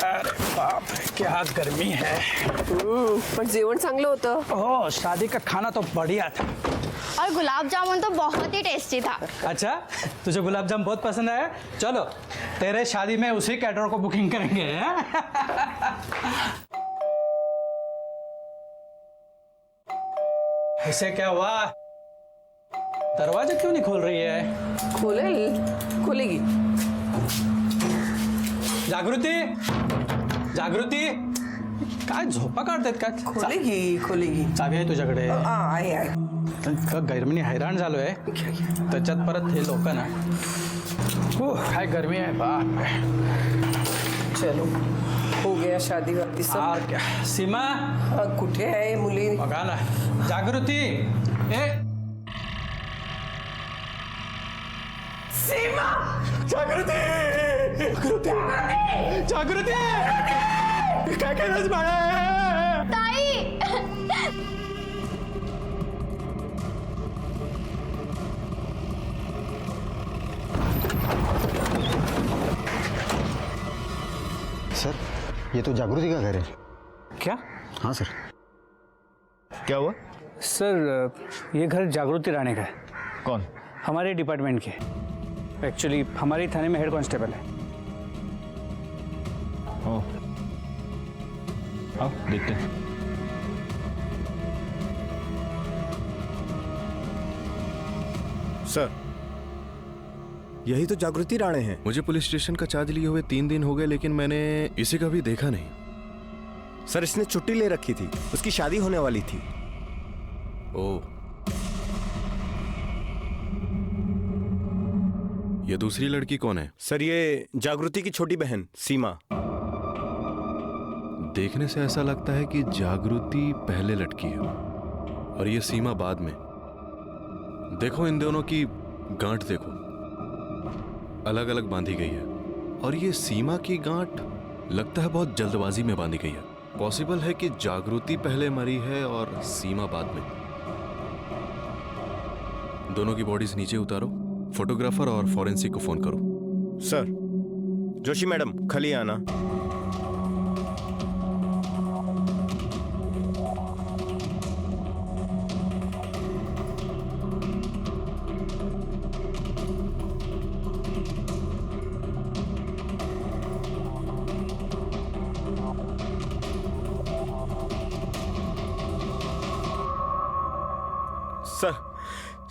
अरे बाप रे, क्या गर्मी है। पण जेवण चांगलं होतं। ओह, शादी का खाना तो बढ़िया था। और गुलाब जामुन तो बहुत ही टेस्टी था। अच्छा, तुझे गुलाब जामुन बहुत पसंद आया? चलो तेरे शादी में उसी कैटरर को बुकिंग करेंगे। इसे क्या हुआ? दरवाजा क्यों नहीं खोल रही है? खोलेगी। जागृती, जागृती, काय झोपा काढतात का? खोलेगी। चावी आहे तुझ्याकडे? आहे। गरमीने हैराण झालोय, त्याच्यात परत हे लोक ना। काय गर्मी आहे बाप रे। चलो, हो गया शादी वादी सब। और क्या? सीमा कुठे आहे मुली? बघा ना। जागृती, ए सीमा, जागृती, जागृती, काय करत बाळा? ताई सर, ये तो जागृति का घर है। क्या? हाँ सर। क्या हुआ? सर, ये घर जागृति राणे का है। कौन? हमारे डिपार्टमेंट के। एक्चुअली हमारे थाने में हेड कांस्टेबल है। ओह, आओ देखते हैं। सर, यही तो जागृति राणे हैं। मुझे पुलिस स्टेशन का चार्ज लिए हुए 3 दिन हो गए, लेकिन मैंने इसे कभी देखा नहीं। सर, इसने छुट्टी ले रखी थी, उसकी शादी होने वाली थी। ओह, ये दूसरी लड़की कौन है? सर, ये जागृति की छोटी बहन सीमा। देखने से ऐसा लगता है कि जागृति पहले लटकी है और ये सीमा बाद में। देखो, इन दोनों की गांठ देखो, अलग अलग बांधी गई है। और ये सीमा की गांठ लगता है बहुत जल्दबाजी में बांधी गई है। पॉसिबल है कि जागृति पहले मरी है और सीमा बाद में। दोनों की बॉडीज नीचे उतारो, फोटोग्राफर और फॉरेंसिक को फोन करो। सर, जोशी मैडम खाली आना।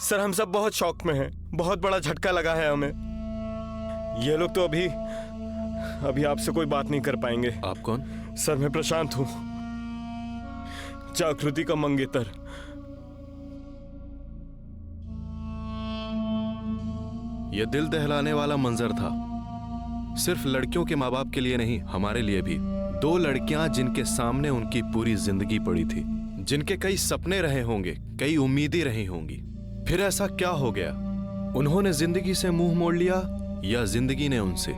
सर, हम सब बहुत शौक में हैं। बहुत बड़ा झटका लगा है हमें। ये लोग तो अभी आपसे कोई बात नहीं कर पाएंगे। आप कौन? सर, मैं प्रशांत हूं, जागृति का मंगेतर। यह दिल दहलाने वाला मंजर था, सिर्फ लड़कियों के माँ बाप के लिए नहीं, हमारे लिए भी। 2 लड़कियां जिनके सामने उनकी पूरी जिंदगी पड़ी थी, जिनके कई सपने रहे होंगे, कई उम्मीदें रही होंगी। फिर ऐसा क्या हो गया? उन्होंने जिंदगी से मुंह मोड़ लिया या जिंदगी ने उनसे?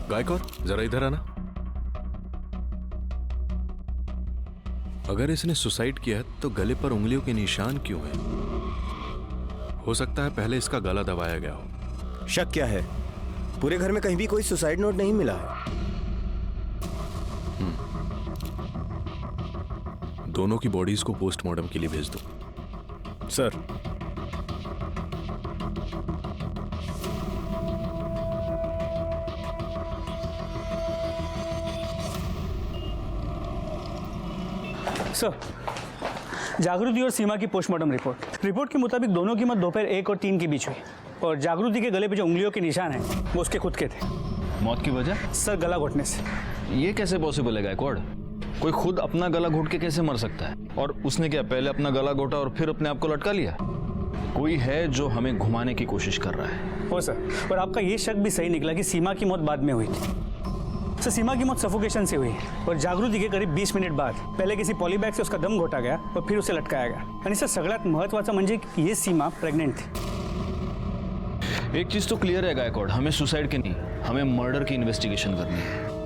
गायकवाड़, जरा इधर आना। अगर इसने सुसाइड किया तो गले पर उंगलियों के निशान क्यों हैं? हो सकता है पहले इसका गला दबाया गया हो। शक क्या है? पूरे घर में कहीं भी कोई सुसाइड नोट नहीं मिला है। दोनों की बॉडीज को पोस्टमार्टम के लिए भेज दो। सर, जागृति और सीमा की पोस्टमार्टम रिपोर्ट के मुताबिक दोनों की मौत दोपहर 1 और 3 के बीच हुई और जागृति के गले पे जो उंगलियों के निशान हैं वो उसके खुद के थे। मौत की वजह? सर, गला घोटने से। ये कैसे पॉसिबल है गायकवाड़? कोई खुद अपना गला घोट के कैसे मर सकता है? और उसने क्या पहले अपना गला घोटा और फिर अपने आप को लटका लिया? कोई है जो हमें घुमाने की कोशिश कर रहा है। हो सर, पर आपका ये शक भी सही निकला कि सीमा की मौत बाद में हुई थी। सर, सीमा की मौत सफोकेशन से हुई और जागृति के करीब 20 मिनिट बाद पहले किसी पॉलीबैग से उसका दम घोटा गया और फिर उसे लटकाया गया। आणि सर, सगळ्यात महत्त्वाचं म्हणजे की ये सीमा प्रेग्नेंट थी। एक चीज तो क्लियर है गायकवाड़, हमें सुसाइड की नहीं, हमें मर्डर की इन्वेस्टिगेशन करनी है।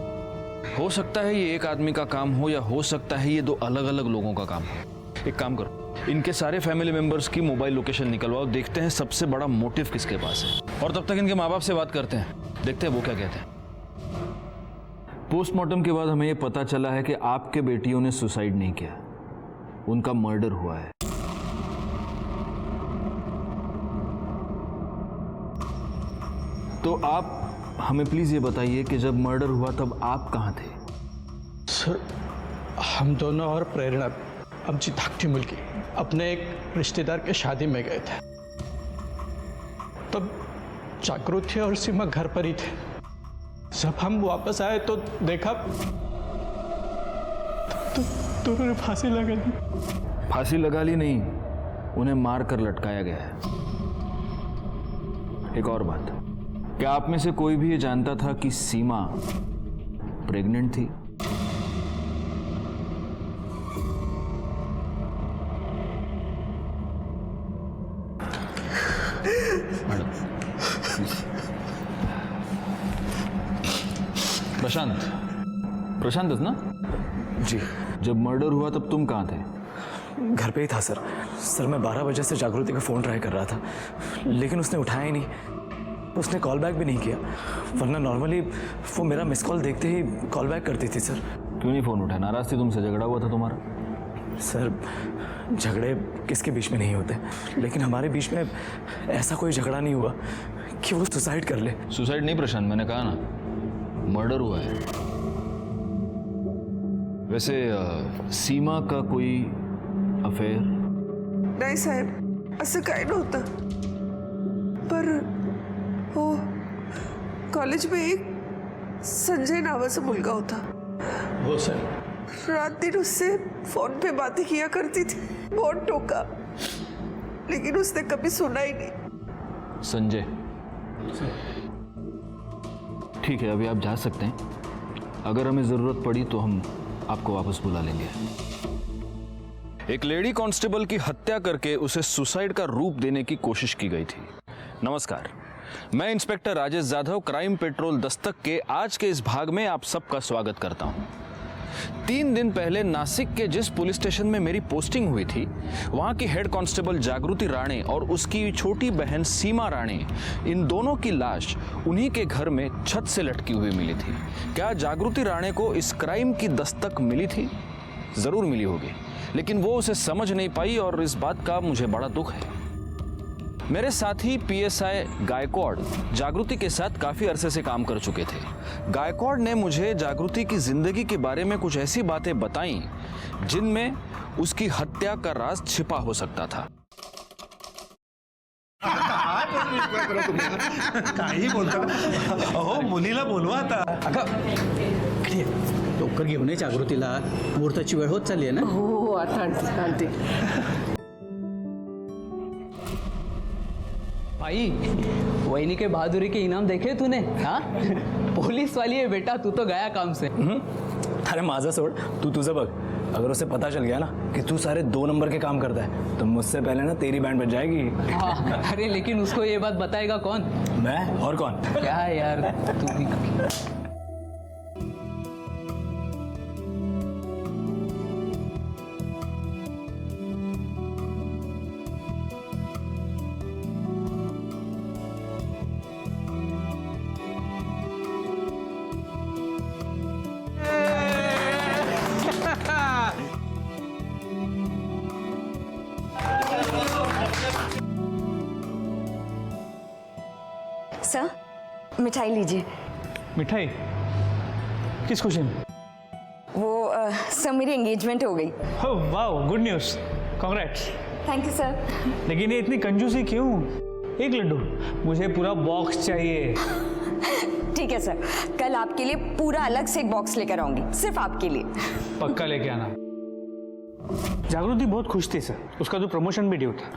हो सकता है ये एक आदमी का काम हो या हो सकता है ये 2 अलग अलग लोगों का काम हो। एक काम करो, इनके सारे फैमिली मेंबर्स की मोबाइल लोकेशन निकलवाओ, देखते हैं सबसे बड़ा मोटिव किसके पास है। और तब तक इनके माँ बाप से बात करते हैं, देखते हैं वो क्या कहते हैं। पोस्टमार्टम के बाद हमें ये पता चला है कि आपके बेटियों ने सुसाइड नहीं किया, उनका मर्डर हुआ है। तो आप हमें प्लीज ये बताइए कि जब मर्डर हुआ तब आप कहाँ थे? सर, हम दोनों और प्रेरणा आमची धाकटी मुलगी अपने एक रिश्तेदार के शादी में गए थे। तब जागृति और सीमा घर पर ही थे। जब हम वापस आए तो देखा तो दोनों ने फांसी लगा दी। फांसी लगा ली नहीं, उन्हें मार कर लटकाया गया है। एक और बात, क्या आप में से कोई भी ये जानता था कि सीमा प्रेग्नेंट थी? प्रशांत, प्रशांत ना? जी। जब मर्डर हुआ तब तुम कहाँ थे? घर पे ही था सर। सर मैं 12 बजे से जागृति का फ़ोन ट्राई कर रहा था, लेकिन उसने उठाया ही नहीं। उसने कॉल बैक भी नहीं किया, वरना नॉर्मली वो मेरा मिस कॉल देखते ही कॉल बैक करती थी सर। क्यों नहीं फ़ोन उठाया? नाराज़ थी तुमसे? झगड़ा हुआ था तुम्हारा? सर झगड़े किसके बीच में नहीं होते, लेकिन हमारे बीच में ऐसा कोई झगड़ा नहीं हुआ कि वो सुसाइड कर ले। सुसाइड नहीं प्रशांत, मैंने कहा ना मर्डर हुआ है। वैसे सीमा का कोई अफेयर? नाही साहेब, असं काय नव्हतं, पर हो कॉलेज में एक संजय नावाचा मुलगा होता। वो सर, रात दिन उससे फोन पे बातें किया करती थी, बहुत टोका, लेकिन उसने कभी सुना ही नहीं। संजय, ठीक है, अभी आप जा सकते हैं। अगर हमें ज़रूरत पड़ी तो हम आपको वापस बुला लेंगे। एक लेडी कांस्टेबल की हत्या करके उसे सुसाइड का रूप देने की कोशिश की गई थी। नमस्कार, मैं inspector Rajesh Jadhav, crime petrol Dastak के आज के इस भाग में आप सबका स्वागत करता हूं। 3 दिन पहले नासिक के जिस पुलिस स्टेशन में मेरी पोस्टिंग हुई थी, वहां की हेड कांस्टेबल जागृति राणे और उसकी छोटी बहन सीमा राणे, इन दोनों की लाश उन्हीं के घर में छत से लटकी हुई मिली थी। क्या जागृति राणे को इस क्राइम की दस्तक मिली थी? जरूर मिली होगी, लेकिन वो उसे समझ नहीं पाई और इस बात का मुझे बड़ा दुख है। मेरे साथी पीएसआई गायकवाड़ जागृति के साथ काफी अरसे से काम कर चुके थे। गायकवाड़ ने मुझे जागृति की जिंदगी के बारे में कुछ ऐसी बातें बताई जिनमें उसकी हत्या का राज छिपा हो सकता था। काही बोलता अहो, मुलीला बोलवा आता. लवकर घेऊन ये जागृतीला, मुहूर्ताची वेळ होत चालली आहे ना. हो आता आणते. भाई, वहीनी के बहादुरी के इनाम देखे तूने? हाँ, पुलिस वाली है बेटा, तू तो गया काम से. अरे माझा सोड, तू तुझं बघ. अगर उसे पता चल गया ना कि तू सारे 2 नंबर के काम करता है तो मुझसे पहले ना तेरी बैंड बज जाएगी. हाँ, अरे लेकिन उसको ये बात बताएगा कौन? मैं और कौन? क्या यार तू भी. सर, मिठाई लीजिए. मिठाई? किस खुशी में? वो सर मेरी एंगेजमेंट हो गई. ओह वाह, good news, congrats. Thank you sir. लेकिन ये इतनी कंजूसी क्यों? एक लड्डू, मुझे पूरा बॉक्स चाहिए. ठीक है सर, कल आपके लिए पूरा अलग से एक बॉक्स लेकर आऊंगी, सिर्फ आपके लिए. पक्का लेके आना. जागृति बहुत खुश थी सर, उसका तो प्रमोशन भी ड्यू था.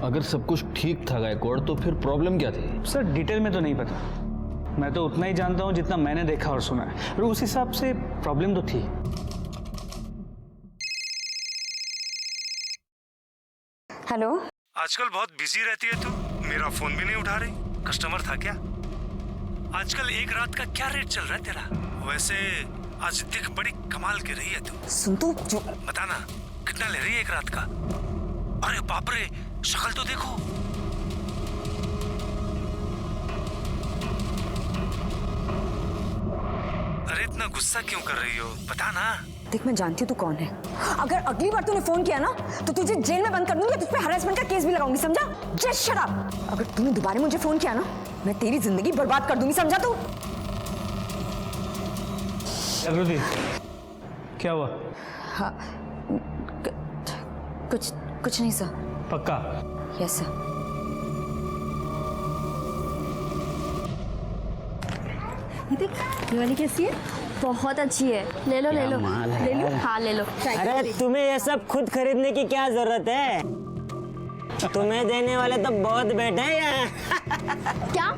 अगर सब कुछ ठीक था गायकवाड़, तो फिर प्रॉब्लम क्या थी? सर डिटेल में तो नहीं पता, मैं तो उतना ही जानता हूँ जितना मैंने देखा और सुना है, और उस हिसाब से प्रॉब्लम तो थी. हेलो. आजकल बहुत बिजी रहती है तू, मेरा फोन भी नहीं उठा रही. कस्टमर था क्या? आजकल एक रात का क्या रेट चल रहा है तेरा? वैसे आज दिख बड़ी कमाल की रही है तू. सुन तू जो बताना, कितना ले रही है एक रात का? अरे बाप रे, शक्ल तो देखो। अरे इतना गुस्सा क्यों कर रही हो, बता ना। देख मैं जानती हूँ तू कौन है। अगर अगली बार तूने फोन किया ना तो तुझे जेल में बंद कर दूंगी, तुझ पे हरासमेंट का केस भी लगाऊंगी, समझा? Just shut up. अगर तूने दोबारा मुझे फोन किया ना मैं तेरी जिंदगी बर्बाद कर दूंगी, समझा तू? जागृति, क्या हुआ? हाँ कुछ नहीं सर। पक्का? Yes sir. ये देख, ये वाली कैसी है? बहुत अच्छी है, ले लो ले लो ले लो। हाँ ले लो। अरे तुम्हें ये सब खुद खरीदने की क्या जरूरत है? तुम्हें देने वाले तो बहुत बैठे हैं यहाँ। क्या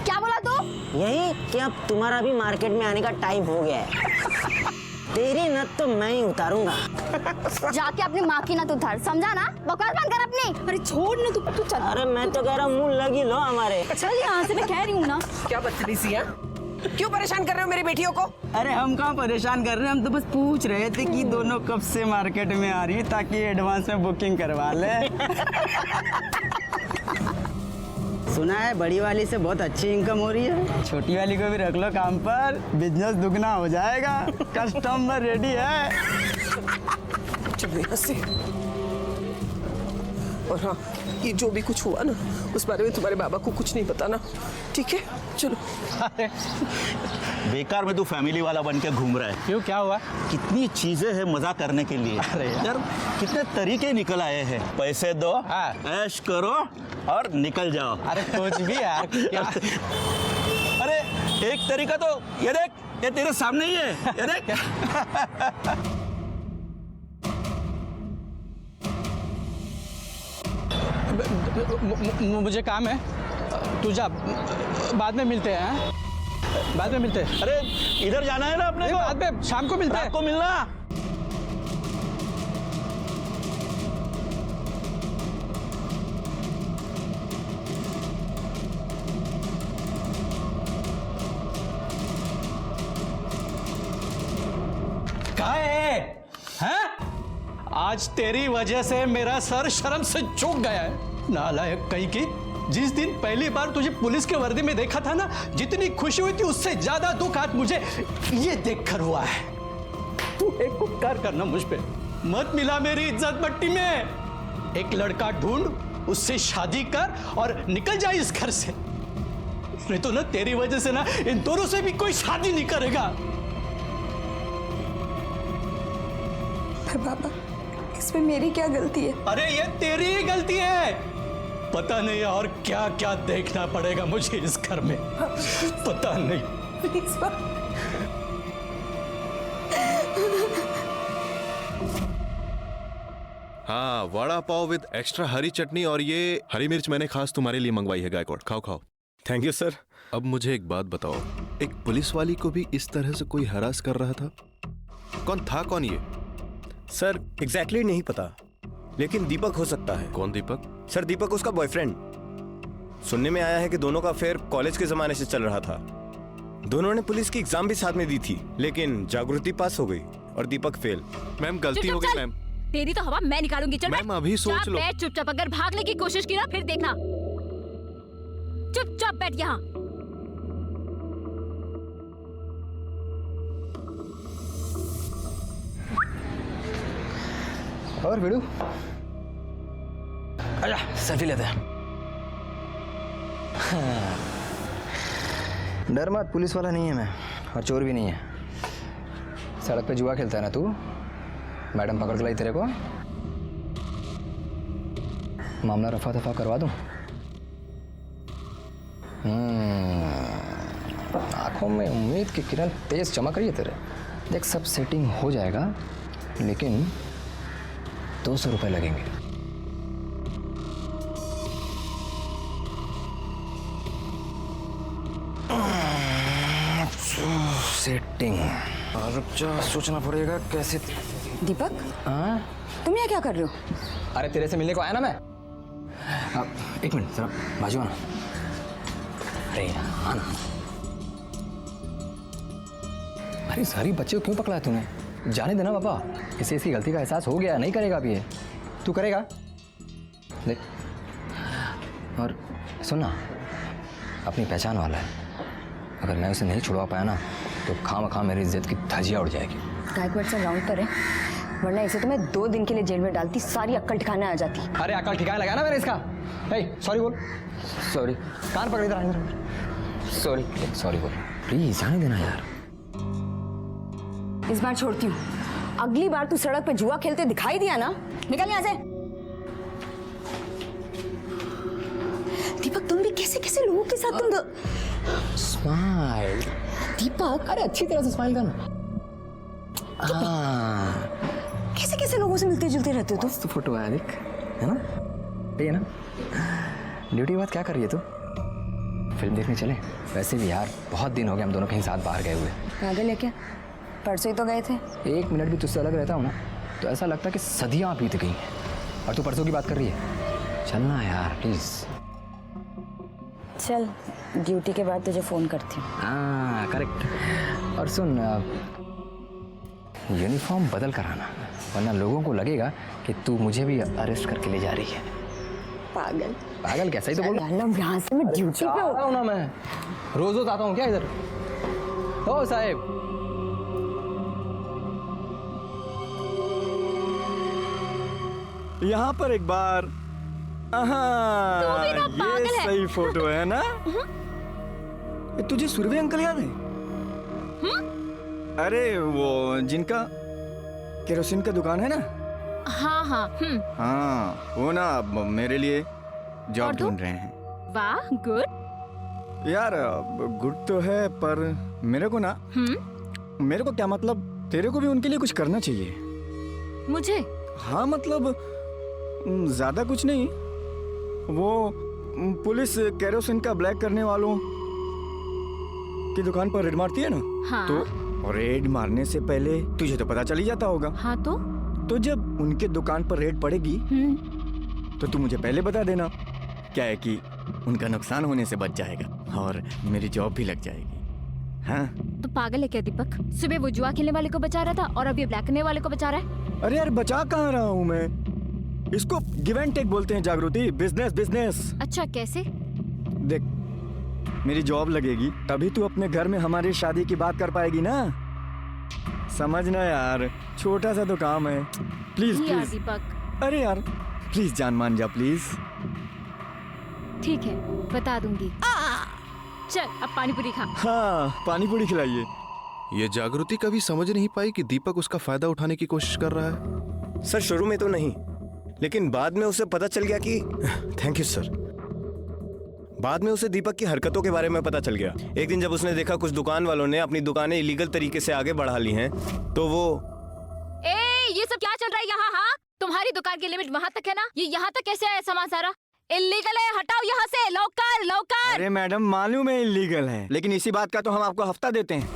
क्या बोला तू? यही कि अब तुम्हारा भी मार्केट में आने का टाइम हो गया है। तेरी नत तो मैं ही उतारूंगा। जाके अपनी माँ की नत उतार, समझा ना? बकवास बंद कर अपनी। अरे छोड़ ना तू चल। अरे मैं तो कह रहा हूँ मुंह लगी लो हमारे। चल यहाँ से, मैं कह रही हूँ ना। क्या बदतमीजी है? क्यों परेशान कर रहे हो मेरी बेटियों को? अरे हम कहाँ परेशान कर रहे हैं, हम तो बस पूछ रहे थे कि दोनों कब से मार्केट में आ रही है ताकि एडवांस में बुकिंग करवा ले। सुना है बड़ी वाली से बहुत अच्छी इनकम हो रही है, छोटी वाली को भी रख लो काम पर, बिजनेस दुगना हो जाएगा। कस्टमर रेडी है। चलो यहाँ से। और हाँ, ये जो भी कुछ हुआ ना उस बारे में तुम्हारे बाबा को कुछ नहीं बताना, ठीक है? चलो। बेकार में तू फैमिली वाला बन के घूम रहा है। क्यों, क्या हुआ? कितनी चीजें हैं मजा करने के लिए। अरे यार कितने तरीके निकल आए हैं। पैसे दो, ऐश करो और निकल जाओ। अरे कुछ भी यार, क्या? अरे एक तरीका तो ये देख, ये तेरे सामने ही है, ये देख। मुझे काम है, तू जा, बाद में मिलते हैं। हाँ? बाद में मिलते हैं। अरे इधर जाना है ना अपने को। बाद में शाम को मिलते हैं। रात को मिलना। कहाँ है? हैं? आज तेरी वजह से मेरा सर शर्म से झुक गया है। नालायक कहीं की। जिस दिन पहली बार तुझे पुलिस के वर्दी में देखा था ना, जितनी खुशी हुई थी उससे ज्यादा दुख आज मुझे ये देखकर हुआ है। तू एक उपकार करना मुझ पे, मत मिला मेरी इज्जत मट्टी में। एक लड़का ढूंढ, उससे शादी कर और निकल जा इस घर से। नहीं तो ना तेरी वजह से ना इन दोनों से भी कोई शादी नहीं करेगा। पर बाबा, इसमें मेरी क्या गलती है? अरे ये तेरी ही गलती है। पता नहीं और क्या क्या देखना पड़ेगा मुझे इस घर में, पता नहीं। प्लीज हाँ, वड़ा पाव विद एक्स्ट्रा हरी चटनी, और ये हरी मिर्च मैंने खास तुम्हारे लिए मंगवाई है गायकवाड़। खाओ खाओ। Thank you sir. अब मुझे एक बात बताओ, एक पुलिस वाली को भी इस तरह से कोई हरास कर रहा था? कौन था कौन ये? सर एग्जैक्टली नहीं पता, लेकिन दीपक हो सकता है। कौन दीपक? सर दीपक उसका बॉयफ्रेंड। सुनने में आया है कि दोनों का अफेयर कॉलेज के जमाने से चल रहा था। दोनों ने पुलिस की एग्जाम भी साथ में दी थी, लेकिन जागृति पास हो गई और दीपक फेल। मैम गलती हो गई मैम। तेरी तो हवा मैं निकालूंगी। चल मैम अभी सोच लो। बैठ चुपचाप, अगर भागने की कोशिश की ना फिर देखना। चुपचाप बैठ यहाँ। और वीडू, आजा सेल्फी लेते हैं। डर मत, पुलिस वाला नहीं है मैं, और चोर भी नहीं है। सड़क पे जुआ खेलता है ना तू, मैडम पकड़ के लाई तेरे को। मामला रफा दफा करवा दूं? आंखों में उम्मीद की किरण तेज चमक रही है तेरे। देख सब सेटिंग हो जाएगा, लेकिन 200 रुपए लगेंगे। सेटिंग और सोचना पड़ेगा कैसे। दीपक, हाँ तुम यहाँ क्या कर रहे हो? अरे तेरे से मिलने को आया ना मैं। एक मिनट जरा बाजू आना। अरे आना। अरे सारी बच्चे को क्यों पकड़ा है तूने? जाने देना पापा, इसे इसकी गलती का एहसास हो गया, नहीं करेगा अभी ये। तू करेगा? देख, और सुनना, अपनी पहचान वाला है, अगर मैं उसे नहीं छुड़वा पाया ना तो खामखा मेरी इज्जत की धज्जियाँ उड़ जाएगी। गायकवाड़ सर राउंड पर है, वरना इसे तो मैं 2 दिन के लिए जेल में डालती, सारी अक्ल ठिकाने आ जाती। अरे अकल ठिकाने लगा ना मैंने इसका। सॉरी बोल। सॉरी, कान पकड़ इधर। सॉरी सॉरी बोल, प्लीज जाने देना यार। इस बार छोड़ती हूँ, अगली बार तू सड़क पे जुआ खेलते दिखाई दिया ना, निकल यहाँ से। दीपक तुम भी कैसे कैसे लोगों के साथ तुम स्माइल दीपक, अरे अच्छी तरह से स्माइल करना। कैसे कैसे लोगों से मिलते जुलते रहते हो तुम? तो फोटो आया देख, है ना? ये ना ड्यूटी के बाद क्या कर रही है तू? फिल्म देखने चले? वैसे भी यार बहुत दिन हो गए हम दोनों कहीं साथ बाहर गए हुए। पागल है क्या? परसों ही तो गए थे। 1 मिनट भी तुझसे अलग रहता हूँ ना तो ऐसा लगता है कि सदियाँ बीत गई हैं, और तू परसों की बात कर रही है। चलना यार प्लीज। चल, ड्यूटी के बाद तुझे फोन करती हूँ। हाँ करेक्ट। और सुन, यूनिफॉर्म बदल कर आना, वरना लोगों को लगेगा कि तू मुझे भी अरेस्ट करके ले जा रही है। पागल पागल कैसा ही तो बोल। यहाँ से मैं ड्यूटी पे हूँ ना, मैं रोज रोज आता हूँ क्या इधर? ओ साहेब, यहाँ पर एक बार। ये सही फोटो है ना? तुझे सुरभि अंकल याद है? अरे वो जिनका केरोसिन का दुकान है ना? हाँ हाँ। हाँ, वो ना अब मेरे लिए जॉब ढूंढ रहे हैं। वाह, गुड यार गुड तो है, पर मेरे को ना, मेरे को क्या मतलब, तेरे को भी उनके लिए कुछ करना चाहिए। मुझे? हाँ मतलब ज्यादा कुछ नहीं, वो पुलिस केरोसिन का ब्लैक करने वालों की दुकान पर रेड मारती है ना? हाँ। तो रेड मारने से पहले तुझे तो पता चल ही जाता होगा। हाँ तो जब उनके दुकान पर रेड पड़ेगी तो तू मुझे पहले बता देना, क्या है कि उनका नुकसान होने से बच जाएगा और मेरी जॉब भी लग जाएगी। हाँ तो पागल है क्या दीपक? सुबह वो जुआ खेलने वाले को बचा रहा था और अब ये ब्लैक करने वाले को बचा रहा है। अरे यार बचा कहाँ रहा हूँ मैं, इसको गिव एंड टेक बोलते हैं जागृति, बिजनेस बिजनेस। अच्छा कैसे? देख, मेरी जॉब लगेगी तभी तू अपने घर में हमारी शादी की बात कर पाएगी ना, समझना यार, छोटा सा तो काम है। प्लीज प्लीज दीपक। अरे यार प्लीज जान मान जा प्लीज। ठीक है, बता दूंगी। चल अब पानी पूरी खा। हाँ पानी पूरी खिलाइए। ये जागृति कभी समझ नहीं पाई कि दीपक उसका फायदा उठाने की कोशिश कर रहा है। सर शुरू में तो नहीं, लेकिन बाद में उसे पता चल गया कि थैंक यू सर, बाद में उसे दीपक की हरकतों के बारे में पता चल गया। एक दिन जब उसने देखा कुछ दुकान वालों ने अपनी दुकानें इलीगल तरीके से आगे बढ़ा ली हैं, तो वो ये सब क्या चल रहा है यहाँ? हाँ, तुम्हारी दुकान की लिमिट वहाँ तक है ना, ये यहाँ तक कैसे आया सामान सारा? इलीगल है, हटाओ यहाँ से, लौकर लौकर। अरे मैडम मालूम है इलीगल है, लेकिन इसी बात का तो हम आपको हफ्ता देते हैं।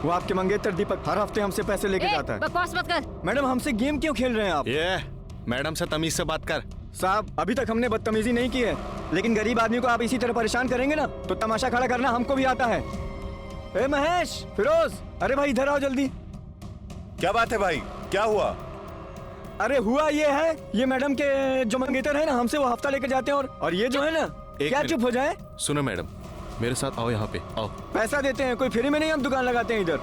वो आपके मंगेतर दीपक हर हफ्ते हमसे पैसे लेके जाता है। बकवास मत कर। मैडम हमसे गेम क्यों खेल रहे हैं आप? ये मैडम से तमीज से बात कर। साहब अभी तक हमने बदतमीजी नहीं की है, लेकिन गरीब आदमी को आप इसी तरह परेशान करेंगे ना तो तमाशा खड़ा करना हमको भी आता है। ए महेश, फिरोज, अरे भाई इधर आओ जल्दी। क्या बात है भाई, क्या हुआ? अरे हुआ ये है, ये मैडम के जो मंगेतर है ना, हमसे वो हफ्ता लेकर जाते हैं और ये जो है ना, क्या चुप हो जाए? सुनो मैडम, मेरे साथ आओ, यहाँ पे आओ। पैसा देते हैं, कोई फ्री में नहीं हम दुकान लगाते हैं इधर।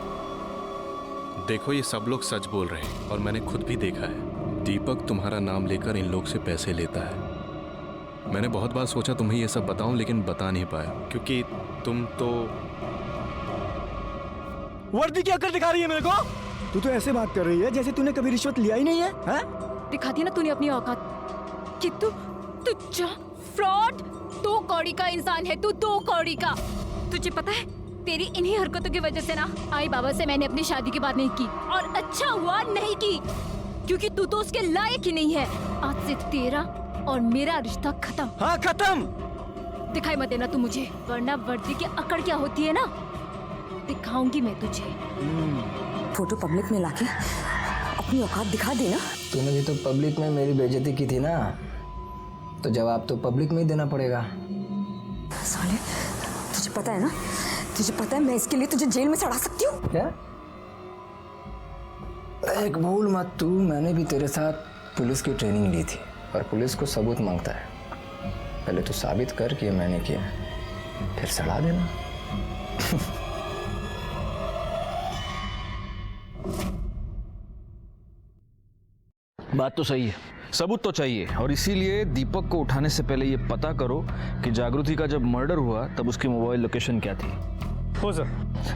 देखो ये सब लोग सच बोल रहे हैं और मैंने खुद भी देखा है, दीपक तुम्हारा नाम लेकर इन लोग से पैसे लेता है। मैंने बहुत बार सोचा तुम्हें ये सब बताऊं, लेकिन बता नहीं पाया क्योंकि तुम तो। वर्दी क्या कर दिखा रही है मेरे को? तू तो ऐसे बात कर रही है जैसे तूने कभी रिश्वत लिया ही नहीं है, है? दिखाती है ना तूने अपनी औकात कि तू फ्रॉड, 2 कौड़ी का इंसान है तू, 2 कौड़ी का। तुझे पता है तेरी इन्हीं हरकतों की वजह से ना आई बाबा से मैंने अपनी शादी की बात नहीं की, और अच्छा हुआ नहीं की, क्योंकि तू तो उसके लायक ही नहीं है। आज से तेरा और मेरा रिश्ता खत्म। हाँ खत्म। दिखाई मत देना तू मुझे, वरना वर्दी की अकड़ क्या होती है ना दिखाऊंगी मैं तुझे। फोटो पब्लिक में लाके अपनी औकात दिखा देना। तूने भी तो पब्लिक में मेरी बेइज्जती की थी ना, तो जवाब तो पब्लिक में ही देना पड़ेगा। साले, तुझे पता है ना, तुझे पता है मैं इसके लिए तुझे जेल में सड़ा सकती हूँ। क्या? एक भूल मत तू, मैंने भी तेरे साथ पुलिस की ट्रेनिंग ली थी। और पुलिस को सबूत मांगता है। पहले तो साबित कर कि ये मैंने किया है, फिर सड़ा देना। बात तो सही है, सबूत तो चाहिए, और इसीलिए दीपक को उठाने से पहले ये पता करो कि जागृति का जब मर्डर हुआ तब उसकी मोबाइल लोकेशन क्या थी। हो सर।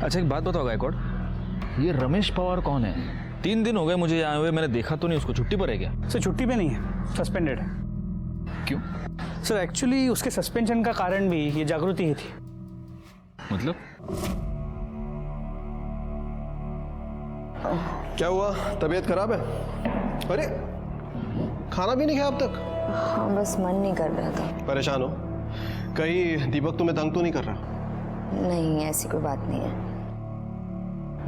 अच्छा एक बात बताओ गायकवाड़, ये रमेश पवार कौन है? 3 दिन हो गए मुझे यहाँ हुए, मैंने देखा तो नहीं उसको। छुट्टी पर है क्या? सर छुट्टी पे नहीं है, सस्पेंडेड है। क्यों? सर एक्चुअली उसके सस्पेंशन का कारण भी ये जागृति ही थी। मतलब? क्या हुआ, तबीयत खराब है? अरे खाना भी नहीं खाया अब तक? हाँ बस मन नहीं कर रहा था। परेशान हो? कहीं दीपक तुम्हें तंग तो नहीं कर रहा? नहीं ऐसी कोई बात नहीं है।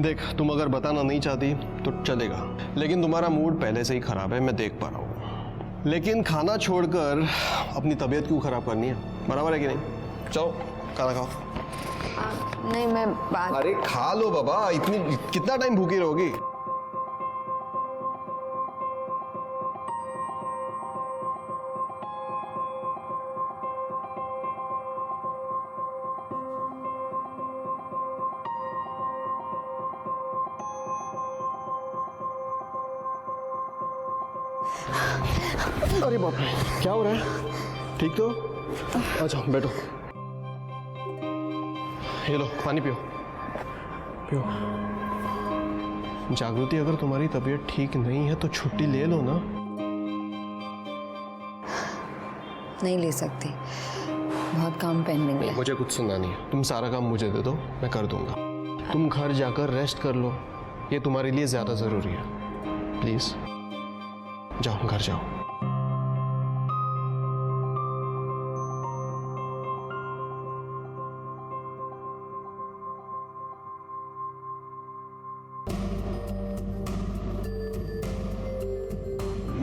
देख तुम अगर बताना नहीं चाहती तो चलेगा, लेकिन तुम्हारा मूड पहले से ही खराब है, मैं देख पा रहा हूँ। लेकिन खाना छोड़कर अपनी तबीयत क्यों खराब करनी है? बराबर है कि नहीं? चलो खाना खाओ। नहीं मैं बात। अरे खा लो बाबा, इतनी कितना टाइम भूखी रहोगी? अरे बाप रे, क्या हो रहा है? ठीक तो? आ जाओ बैठो, ये लो पानी पियो। पियो। जागृति अगर तुम्हारी तबीयत ठीक नहीं है तो छुट्टी ले लो ना। नहीं ले सकती, बहुत काम पेंडिंग है। मुझे कुछ सुनना नहीं है, तुम सारा काम मुझे दे दो, मैं कर दूंगा। तुम घर जाकर रेस्ट कर लो, ये तुम्हारे लिए ज्यादा जरूरी है। प्लीज जाओ, घर जाओ।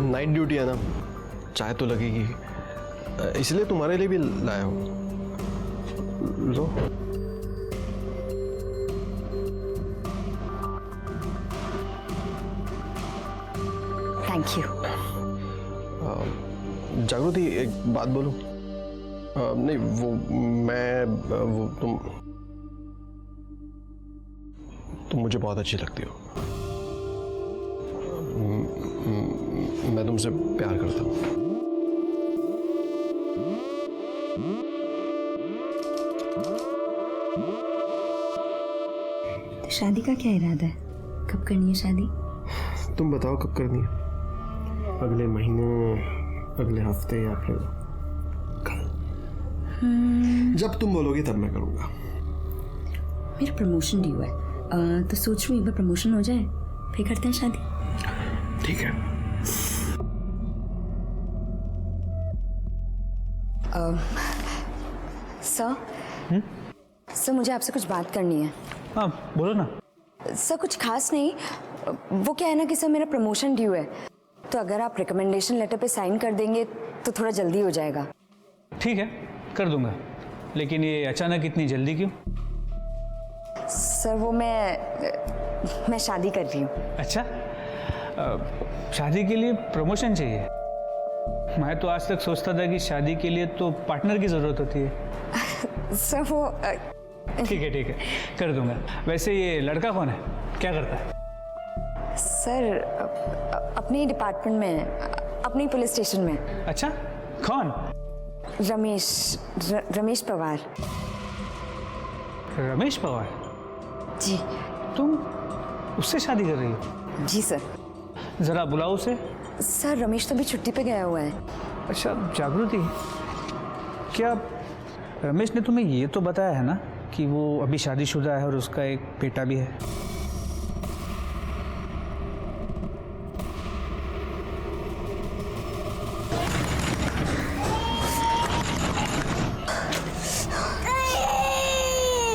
नाइट ड्यूटी है ना, चाय तो लगेगी, इसलिए तुम्हारे लिए भी लाया हूं। लो। Thank you. जागृति एक बात बोलूं? नहीं वो तुम मुझे बहुत अच्छी लगती हो। मैं तुमसे प्यार करता हूँ। तो शादी का क्या इरादा है? कब करनी है शादी? तुम बताओ कब करनी है? अगले महीने, अगले हफ्ते या फिर कल? जब तुम बोलोगी तब मैं करूँगा। मेरा प्रमोशन ड्यू है, तो सोच रही हूँ एक बार प्रमोशन हो जाए फिर करते हैं शादी। ठीक है। सर मुझे आपसे कुछ बात करनी है। हाँ बोलो ना। सर कुछ खास नहीं, वो क्या है ना कि सर मेरा प्रमोशन ड्यू है, तो अगर आप रिकमेंडेशन लेटर पे साइन कर देंगे तो थोड़ा जल्दी हो जाएगा। ठीक है कर दूंगा, लेकिन ये अचानक इतनी जल्दी क्यों? सर वो मैं शादी कर रही हूँ। अच्छा, शादी के लिए प्रमोशन चाहिए? मैं तो आज तक सोचता था कि शादी के लिए तो पार्टनर की ज़रूरत होती है। सर वो ठीक है कर दूंगा। वैसे ये लड़का कौन है, क्या करता है? सर अपने डिपार्टमेंट में, अपनी पुलिस स्टेशन में। अच्छा कौन? रमेश पवार। रमेश पवार? जी। तुम उससे शादी कर रही हो? जी सर। जरा बुलाओ उसे। सर रमेश तो अभी छुट्टी पे गया हुआ है। अच्छा जागृति, क्या रमेश ने तुम्हें ये तो बताया है ना कि वो अभी शादीशुदा है और उसका एक बेटा भी है?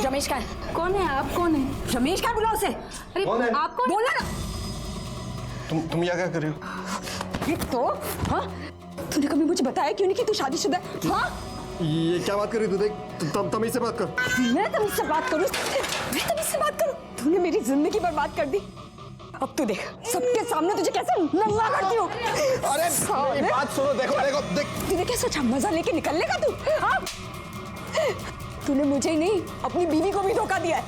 रमेश का है। कौन है आप? कौन है रमेश का? बुलाओ उसे। अरे कौन है? आप कौन? बोला ना। तुम यहाँ क्या कर रही हो? ये तो हाँ, तूने कभी मुझे बताया क्यों नहीं कि तू शादीशुदा है? हाँ ये क्या बात कर रही तू? देख तमीज से बात कर। मैं तमीज से बात करूँ? मैं तमीज से बात करूँ? तूने मेरी जिंदगी बर्बाद कर दी। अब तू देख सबके सामने तुझे कैसे नंगा करती हूँ। अरे मेरी बात सुनो, देखो देखो देख। तूने क्या सोचा मजा लेके निकल लेगा तू? हाँ? तूने मुझे ही नहीं अपनी बीवी को भी धोखा दिया है।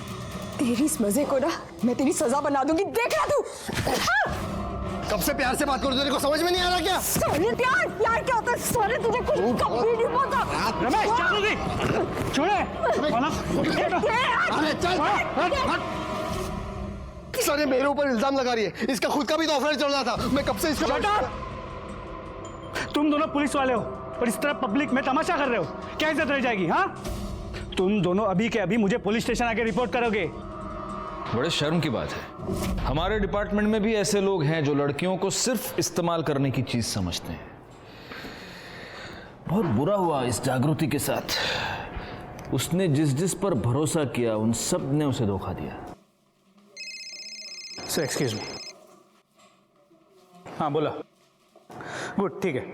तेरी इस मजे को ना मैं तेरी सजा बना दूंगी, देखना तू। हाँ? कब से प्यार से बात करो, तेरे को समझ में नहीं आ रहा क्या? सॉरी प्यार, प्यार क्या होता है? सॉरी तुझे कुछ कभी नहीं पता। रमेश जागृति छोड़े। अरे चल हट। सर ये मेरे ऊपर इल्जाम लगा रही है, इसका खुद का भी तो अफेयर चल रहा था। मैं कब से इसको तुम दोनों पुलिस वाले हो और इस तरह पब्लिक में तमाशा कर रहे हो, क्या इज्जत रह जाएगी? हाँ, तुम दोनों अभी के अभी मुझे पुलिस स्टेशन आके रिपोर्ट करोगे। बड़े शर्म की बात है, हमारे डिपार्टमेंट में भी ऐसे लोग हैं जो लड़कियों को सिर्फ इस्तेमाल करने की चीज समझते हैं। बहुत बुरा हुआ इस जागृति के साथ। उसने जिस जिस पर भरोसा किया उन सब ने उसे धोखा दिया। Sir excuse me. हाँ बोला। गुड, ठीक है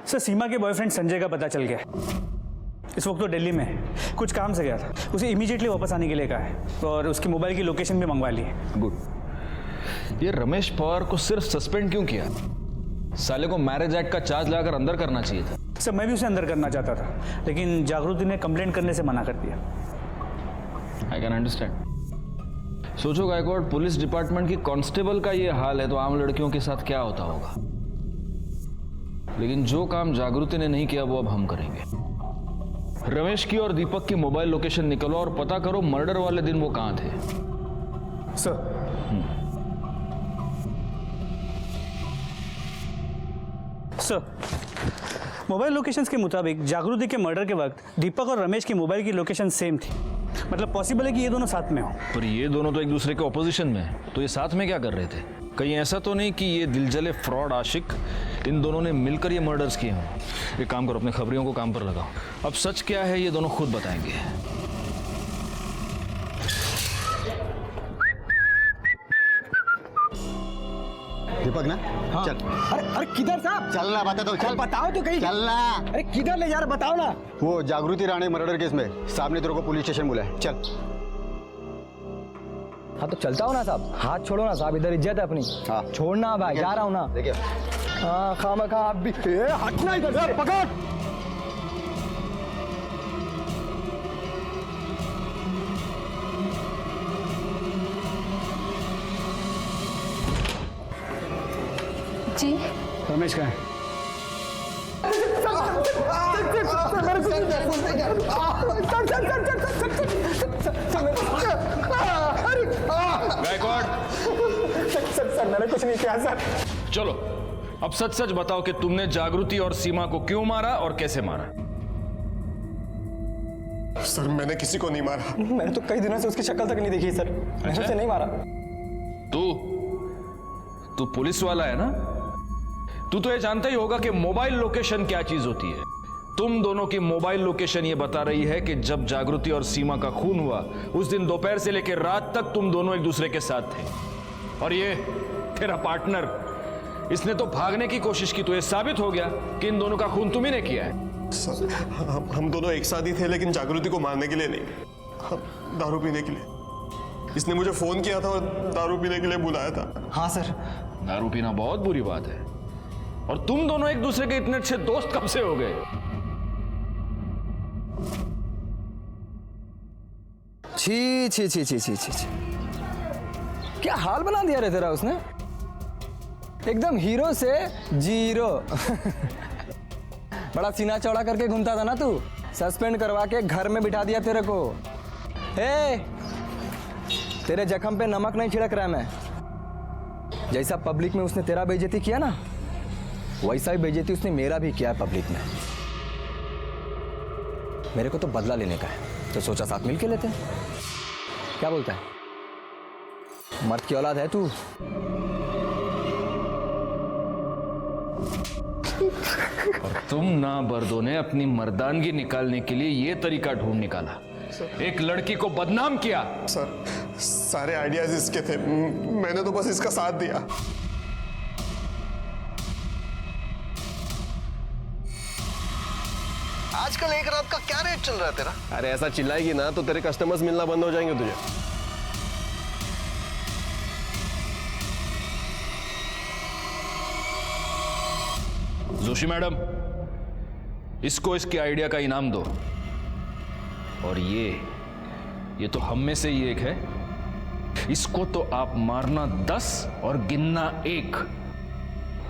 सर। सीमा के बॉयफ्रेंड संजय का पता चल गया। इस वक्त तो दिल्ली में है, कुछ काम से गया था। उसे इमीडिएटली वापस आने के लिए कहा है और उसकी मोबाइल की लोकेशन भी मंगवा ली है। गुड। ये रमेश पवार को सिर्फ सस्पेंड क्यों किया? साले को मैरिज एक्ट का चार्ज लगाकर अंदर करना चाहिए था। सर मैं भी उसे अंदर करना चाहता था, लेकिन जागृति ने कंप्लेंट करने से मना कर दिया। I can understand. सोचो गायकवाड़, पुलिस डिपार्टमेंट की कांस्टेबल का ये हाल है तो आम लड़कियों के साथ क्या होता होगा। लेकिन जो काम जागृति ने नहीं किया वो अब हम करेंगे। रमेश की और दीपक की मोबाइल लोकेशन निकलो और पता करो मर्डर वाले दिन वो कहां थे। सर मोबाइल लोकेशंस के मुताबिक जागृति के मर्डर के वक्त दीपक और रमेश की मोबाइल की लोकेशन सेम थी। मतलब पॉसिबल है कि ये दोनों साथ में हो। पर ये दोनों तो एक दूसरे के ऑपोजिशन में हैं, तो ये साथ में क्या कर रहे थे? कहीं ऐसा तो नहीं कि ये दिलजले फ्रॉड आशिक इन दोनों ने मिलकर ये मर्डर्स किए हों? एक काम करो, अपने खबरियों को काम पर लगाओ। अब सच क्या है ये दोनों खुद बताएंगे। दीपक ना? हाँ। चल। अरे किधर साहब? चलना, बता दो। चल बताओ तो कहीं। चलना। अरे किधर ले जा रहे बताओ ना। वो जागृति राणे मर्डर केस में साहब ने तेरे को पुलिस स्टेशन बुलाया। चल। हाँ तो चलता हो ना साहब, हाथ छोड़ो ना साहब, इधर इज्जत है अपनी। हाँ छोड़ना भाई, जा रहा हूँ ना। देखिए हाँ खामखा आप भी हटना इधर से। पकड़। जी रमेश कहाँ है? गायकवाड़ सर मैंने कुछ नहीं किया सर। चलो अब सच सच बताओ कि तुमने जागृति और सीमा को क्यों मारा और कैसे मारा? सर मैंने किसी को नहीं मारा। मैंने तो कई दिनों से उसकी शक्ल तक नहीं देखी सर। मैंने उसे नहीं मारा। तू पुलिस वाला है ना? तू तो ये जानता ही होगा कि मोबाइल लोकेशन क्या चीज होती है। तुम दोनों की मोबाइल लोकेशन ये बता रही है कि जब जागृति और सीमा का खून हुआ उस दिन दोपहर से लेकर रात तक तुम दोनों एक दूसरे के साथ थे। और ये तेरा पार्टनर, इसने तो भागने की कोशिश की, तो ये साबित हो गया कि इन दोनों का खून तुम्ही ने किया है। सर हम दोनों एक साथ ही थे, लेकिन जागृति को मारने के लिए नहीं, दारू पीने के लिए। इसने मुझे फोन किया था और दारू पीने के लिए बुलाया था। हाँ सर। दारू पीना बहुत बुरी बात है, और तुम दोनों एक दूसरे के इतने अच्छे दोस्त कब से हो गए? छी छी छी छी छी छी छी। क्या हाल बना दिया रे तेरा उसने, एकदम हीरो से जीरो। बड़ा सीना चौड़ा करके घूमता था ना तू, सस्पेंड करवा के घर में बिठा दिया तेरे को। हे तेरे जख्म पे नमक नहीं छिड़क रहा मैं। जैसा पब्लिक में उसने तेरा बेइज्जती किया ना, वैसा ही बेइज्जती उसने मेरा भी किया है पब्लिक में। मेरे को तो बदला लेने का है, तो सोचा साथ मिल के लेते हैं। क्या बोलता है? मर्द की औलाद है तू। और तुम ना बर्दों ने अपनी मर्दानगी निकालने के लिए ये तरीका ढूंढ निकाला, एक लड़की को बदनाम किया। सर सारे आइडियाज इसके थे, मैंने तो बस इसका साथ दिया। आजकल एक रात का क्या रेट चल रहा है तेरा? अरे ऐसा चिल्लाएगी ना तो तेरे कस्टमर्स मिलना बंद हो जाएंगे तुझे। जोशी मैडम, इसको इसके आइडिया का इनाम दो। और ये तो हम में से ही एक है, इसको तो आप मारना 10 और गिनना 1।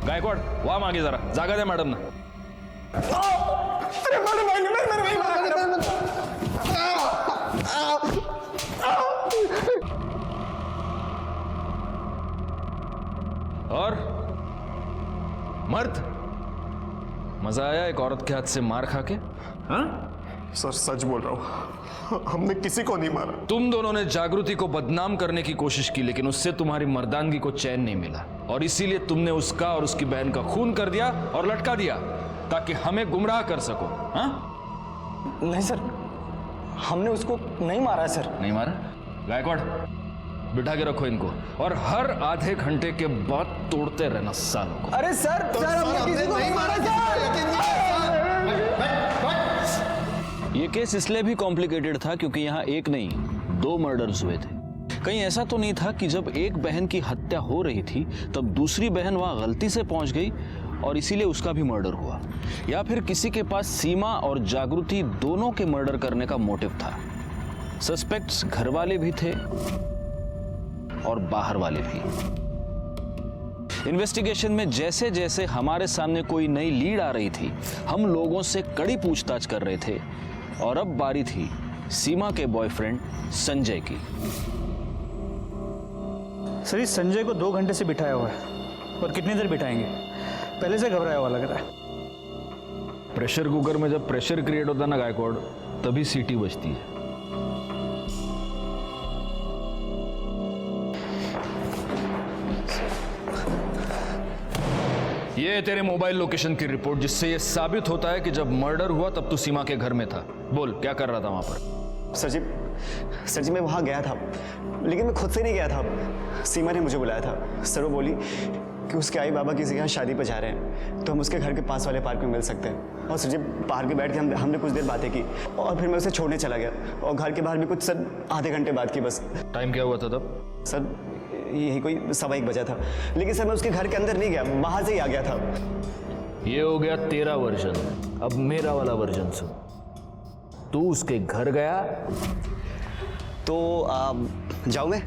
गायकवाड़ वहां मांगे जरा, जागा दे मैडम ना। और मर्द, मजा आया एक औरत के हाथ से मार खा के? हाँ सर सच बोल रहा हूं, हमने किसी को नहीं मारा। तुम दोनों ने जागृति को बदनाम करने की कोशिश की, लेकिन उससे तुम्हारी मर्दानगी को चैन नहीं मिला और इसीलिए तुमने उसका और उसकी बहन का खून कर दिया और लटका दिया ताकि हमें गुमराह कर सको। हाँ? नहीं सर, हमने उसको नहीं मारा है सर। नहीं मारा? गायकवाड़ बिठा के रखो इनको और हर आधे घंटे के बाद तोड़ते रहना सालों को। अरे सर, हमने किसी को नहीं मारा सर। ये केस इसलिए भी कॉम्प्लिकेटेड था क्योंकि यहाँ एक नहीं 2 मर्डर्स हुए थे। कहीं ऐसा तो नहीं था कि जब एक बहन की हत्या हो रही थी तब दूसरी बहन वहां गलती से पहुंच गई और इसीलिए उसका भी मर्डर हुआ, या फिर किसी के पास सीमा और जागृति दोनों के मर्डर करने का मोटिव था। सस्पेक्ट्स घर वाले भी थे और बाहर वाले भी। इन्वेस्टिगेशन में जैसे जैसे हमारे सामने कोई नई लीड आ रही थी, हम लोगों से कड़ी पूछताछ कर रहे थे और अब बारी थी सीमा के बॉयफ्रेंड संजय की। सर, इस संजय को 2 घंटे से बिठाया हुआ है और कितनी देर बिठाएंगे? पहले से घबराया हुआ लग रहा है। प्रेशर कुकर में जब प्रेशर क्रिएट होता है ना गायकवाड़, तभी सीटी बजती है। ये है तेरे मोबाइल लोकेशन की रिपोर्ट, जिससे ये साबित होता है कि जब मर्डर हुआ तब तू सीमा के घर में था। बोल, क्या कर रहा था वहां पर? सर जी मैं वहां गया था, लेकिन मैं खुद से नहीं गया था। सीमा ने मुझे बुलाया था। सर वो बोली कि उसके आई बाबा किसी के यहाँ शादी पर जा रहे हैं, तो हम उसके घर के पास वाले पार्क में मिल सकते हैं। और सर जी पार्क में बैठ के हमने कुछ देर बातें की और फिर मैं उसे छोड़ने चला गया और घर के बाहर भी कुछ सर आधे घंटे बाद की बस। टाइम क्या हुआ था तब? सर यही कोई 1:15 बजा था, लेकिन सर मैं उसके घर के अंदर नहीं गया, बाहर से ही आ गया था। ये हो गया तेरा वर्जन, अब मेरा वाला वर्जन सुन। तू उसके घर गया तो जाऊँ मैं?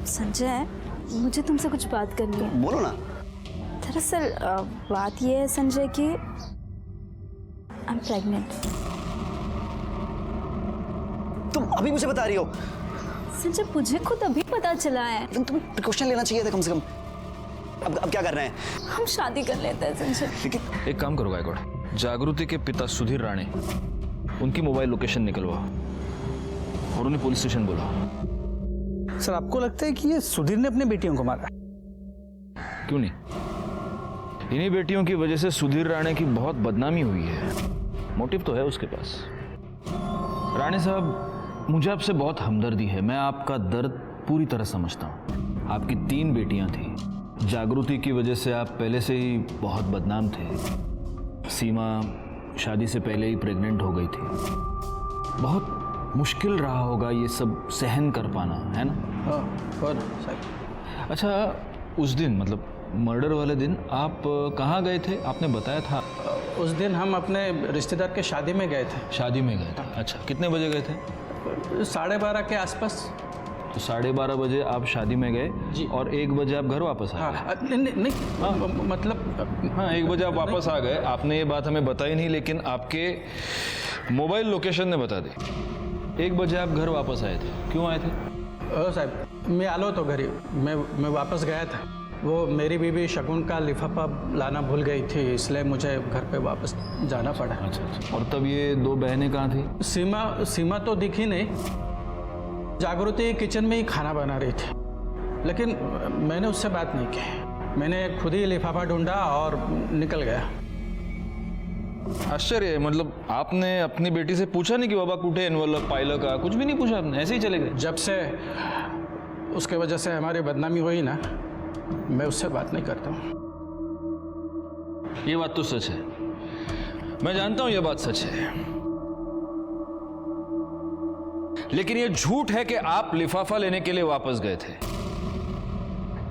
संजय, मुझे तुमसे कुछ बात करनी है। बोलो ना। दरअसल बात ये है संजय कि आई एम प्रेग्नेंट। तुम अभी मुझे बता रही हो? संजय, मुझे खुद अभी पता चला है। तुम्हें प्रिकॉशन लेना चाहिए था कम से कम। अब क्या कर रहे हैं? हम शादी कर लेते हैं संजय। लेकिन एक काम करो गायकवाड़, जागृति के पिता सुधीर राणे, उनकी मोबाइल लोकेशन निकलवा और उन्हें पुलिस स्टेशन बुलाओ। सर, आपको लगता है कि ये सुधीर ने अपनी बेटियों को मारा? क्यों नहीं? इन्हीं बेटियों की वजह से सुधीर राणे की बहुत बदनामी हुई है। मोटिव तो है उसके पास। राणे साहब, मुझे आपसे बहुत हमदर्दी है। मैं आपका दर्द पूरी तरह समझता हूँ। आपकी 3 बेटियां थी। जागृति की वजह से आप पहले से ही बहुत बदनाम थे। सीमा शादी से पहले ही प्रेग्नेंट हो गई थी। बहुत मुश्किल रहा होगा ये सब सहन कर पाना, है ना? अच्छा, उस दिन मतलब मर्डर वाले दिन आप कहाँ गए थे? आपने बताया था। उस दिन हम अपने रिश्तेदार के शादी में गए थे। शादी में गए थे? अच्छा, कितने बजे गए थे? 12:30 के आसपास। तो 12:30 बजे आप शादी में गए जी, और 1 बजे आप घर वापस आ गए? नहीं, मतलब हाँ, 1 बजे आप वापस आ गए। आपने ये बात हमें बताई नहीं, लेकिन आपके मोबाइल लोकेशन ने बता दी। 1 बजे आप घर वापस आए थे। क्यों आए थे? साहब, मैं आलो तो घरी मैं वापस गया था। वो मेरी बीवी शगुन का लिफाफा लाना भूल गई थी, इसलिए मुझे घर पे वापस जाना पड़ा। अच्छा। और तब ये 2 बहनें कहाँ थी? सीमा तो दिखी नहीं। जागृति किचन में ही खाना बना रही थी, लेकिन मैंने उससे बात नहीं की। मैंने खुद ही लिफाफा ढूंढा और निकल गया। आश्चर्य है, मतलब आपने अपनी बेटी से पूछा नहीं कि बाबा कुठे एनवलप पाइलं का? कुछ भी नहीं पूछा आपने, ऐसे ही चले गए? जब से उसके वजह से हमारी बदनामी हुई ना, मैं उससे बात नहीं करता हूँ। ये बात तो सच है, मैं जानता हूं ये बात सच है, लेकिन ये झूठ है कि आप लिफाफा लेने के लिए वापस गए थे।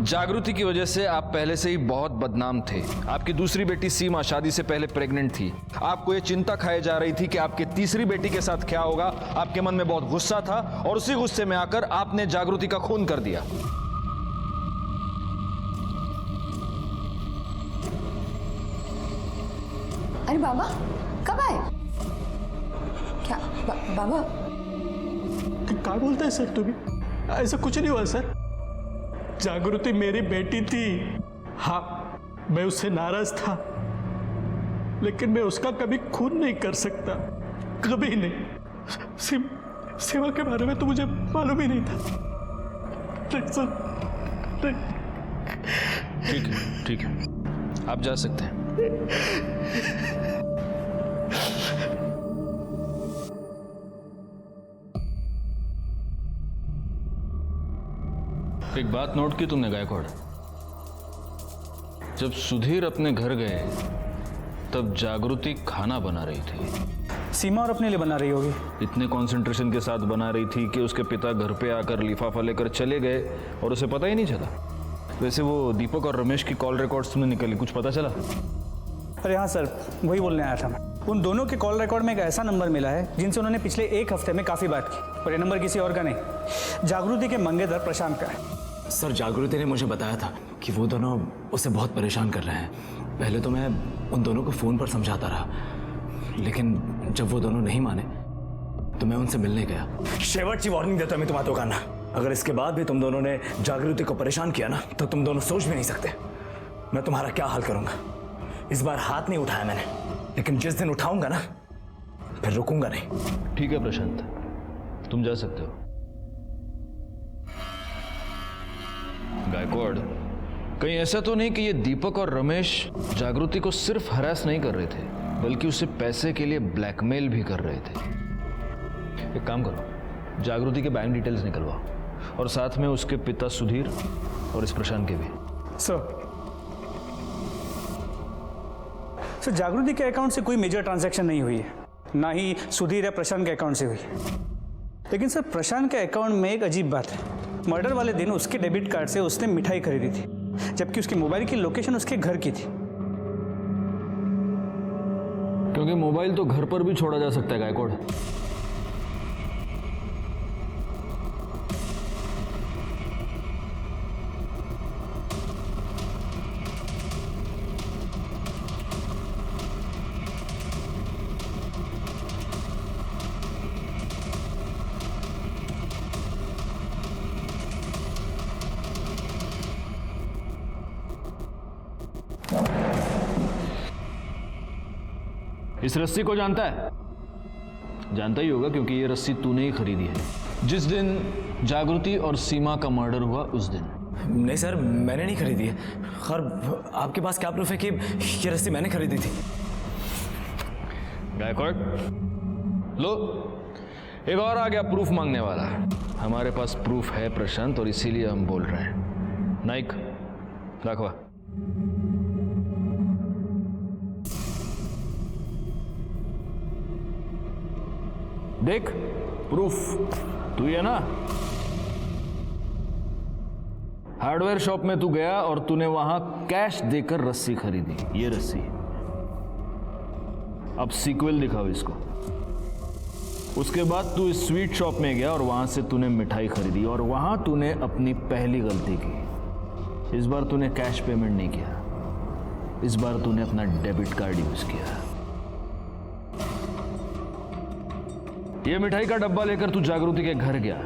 जागृति की वजह से आप पहले से ही बहुत बदनाम थे। आपकी दूसरी बेटी सीमा शादी से पहले प्रेग्नेंट थी। आपको ये चिंता खाई जा रही थी कि आपकी तीसरी बेटी के साथ क्या होगा। आपके मन में बहुत गुस्सा था और उसी गुस्से में आकर आपने जागृति का खून कर दिया। अरे बाबा कब आए? क्या बाबा क्या बोलते हैं सर तुम्हें? ऐसा कुछ नहीं हुआ सर। जागृति मेरी बेटी थी। हाँ, मैं उससे नाराज था, लेकिन मैं उसका कभी खून नहीं कर सकता, कभी नहीं। सेवा के बारे में तो मुझे मालूम ही नहीं था। नहीं सर, नहीं। ठीक है, आप जा सकते हैं। एक बात नोट की तुमने गायकवाड़? जब सुधीर अपने घर गए तब जागृति खाना बना रही थी। सीमा और अपने लिए बना रही होगी। इतने कंसंट्रेशन के साथ बना रही थी कि उसके पिता घर पे आकर लिफाफा लेकर चले गए और उसे पता ही नहीं चला। वैसे वो दीपक और रमेश की कॉल रिकॉर्ड्स तुमने निकाली, कुछ पता चला? अरे हाँ सर, वही बोलने आया था मैं। उन दोनों के कॉल रिकॉर्ड में एक ऐसा नंबर मिला है जिनसे उन्होंने पिछले एक हफ्ते में काफ़ी बात की, और ये नंबर किसी और का नहीं, जागृति के मंगेतर प्रशांत का है। सर, जागृति ने मुझे बताया था कि वो दोनों उसे बहुत परेशान कर रहे हैं। पहले तो मैं उन दोनों को फ़ोन पर समझाता रहा, लेकिन जब वो दोनों नहीं माने तो मैं उनसे मिलने गया। शेवटची वार्निंग देता मैं तुम्हारा दोकाना, अगर इसके बाद भी तुम दोनों ने जागृति को परेशान किया ना तो तुम दोनों सोच भी नहीं सकते मैं तुम्हारा क्या हाल करूंगा। इस बार हाथ नहीं उठाया मैंने, लेकिन जिस दिन उठाऊंगा ना फिर रुकूंगा नहीं। ठीक है प्रशांत, तुम जा सकते हो। गायकवाड़, कहीं ऐसा तो नहीं कि ये दीपक और रमेश जागृति को सिर्फ हरास नहीं कर रहे थे, बल्कि उसे पैसे के लिए ब्लैकमेल भी कर रहे थे? एक काम करो, जागृति के बैंक डिटेल्स निकलवाओ और साथ में उसके पिता सुधीर और इस प्रशांत के भी। सर, जागृति के अकाउंट से कोई मेजर ट्रांजैक्शन नहीं हुई है, ना ही सुधीर या प्रशांत के अकाउंट से हुई। लेकिन सर, प्रशांत के अकाउंट में एक अजीब बात है। मर्डर वाले दिन उसके डेबिट कार्ड से उसने मिठाई खरीदी थी, जबकि उसकी मोबाइल की लोकेशन उसके घर की थी। क्योंकि मोबाइल तो घर पर भी छोड़ा जा सकता है गायकवाड़। इस रस्सी को जानता है? जानता ही होगा, क्योंकि ये रस्सी तूने ही खरीदी है जिस दिन जागृति और सीमा का मर्डर हुआ उस दिन। नहीं सर, मैंने नहीं खरीदी है। खैर, आपके पास क्या प्रूफ है कि ये रस्सी मैंने खरीदी थी? गायकवाड़, लो, एक और आ गया प्रूफ मांगने वाला। हमारे पास प्रूफ है प्रशांत, और इसीलिए हम बोल रहे हैं। नाइक, दाखवा। देख, प्रूफ तू ही है ना? हार्डवेयर शॉप में तू गया और तूने वहां कैश देकर रस्सी खरीदी, ये रस्सी। अब सीक्वल दिखाओ इसको। उसके बाद तू इस स्वीट शॉप में गया और वहां से तूने मिठाई खरीदी, और वहां तूने अपनी पहली गलती की। इस बार तूने कैश पेमेंट नहीं किया, इस बार तूने अपना डेबिट कार्ड यूज किया। ये मिठाई का डब्बा लेकर तू जागृति के घर गया,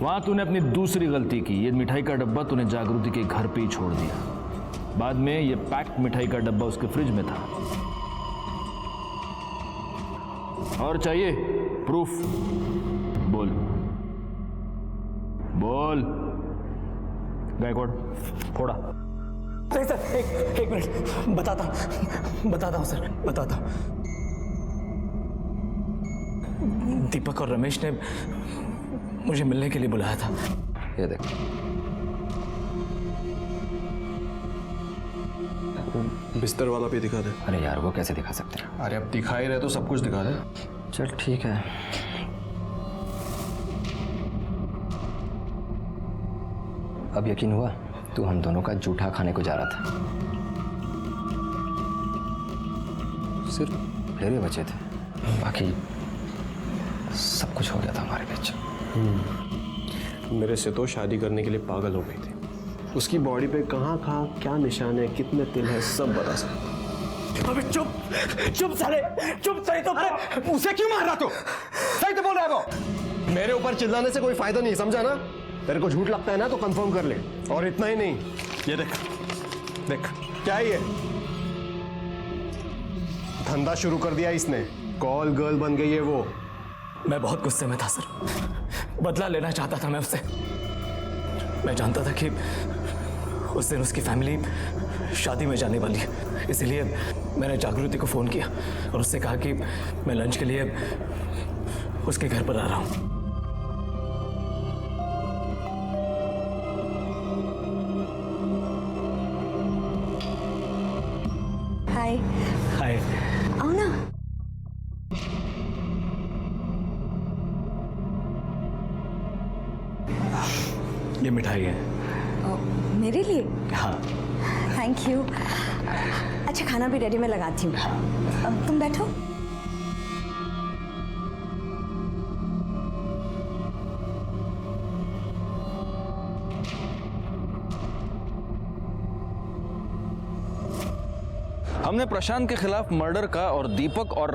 वहां तूने अपनी दूसरी गलती की। ये मिठाई का डब्बा तूने जागृति के घर पे ही छोड़ दिया। बाद में ये पैक्ड मिठाई का डब्बा उसके फ्रिज में था। और चाहिए प्रूफ? बोल बोल गायकवाड़, फोड़ा। नहीं सर, एक मिनट, बताता हूँ सर, बताता हूँ। दीपक और रमेश ने मुझे मिलने के लिए बुलाया था। ये देख, बिस्तर वाला भी दिखा दे। अरे यार, वो कैसे दिखा सकते हैं? अरे अब दिखा ही रहे तो सब कुछ दिखा दे। चल ठीक है। अब यकीन हुआ? तू हम दोनों का जूठा खाने को जा रहा था। सिर्फ फेरे बचे थे, बाकी सब कुछ हो गया था हमारे बीच। मेरे से तो शादी करने के लिए पागल हो गई थी। उसकी बॉडी पे कहाँ कहाँ क्या निशान है, कितने तिल है, सब बता सकता। अबे चुप चुप साले, चुप। सही तो उसे क्यों मार रहा तू? सही तो बोल रहा है वो। मेरे ऊपर चिल्लाने से कोई फायदा नहीं, समझा ना? तेरे को झूठ लगता है ना तो कंफर्म कर ले। और इतना ही नहीं, ये देख देख क्या है ये, धंधा शुरू कर दिया इसने, कॉल गर्ल बन गई है वो। मैं बहुत गुस्से में था सर, बदला लेना चाहता था मैं उससे। मैं जानता था कि उस दिन उसकी फैमिली शादी में जाने वाली है, इसलिए मैंने जागृति को फ़ोन किया और उससे कहा कि मैं लंच के लिए उसके घर पर आ रहा हूँ। हाय। हाय। आओ ना। ये मिठाई है। मेरे लिए? हाँ। Thank you. अच्छा खाना भी रेडी, मैं लगाती हूँ। अब तुम बैठो। हमने प्रशांत के खिलाफ मर्डर का और दीपक और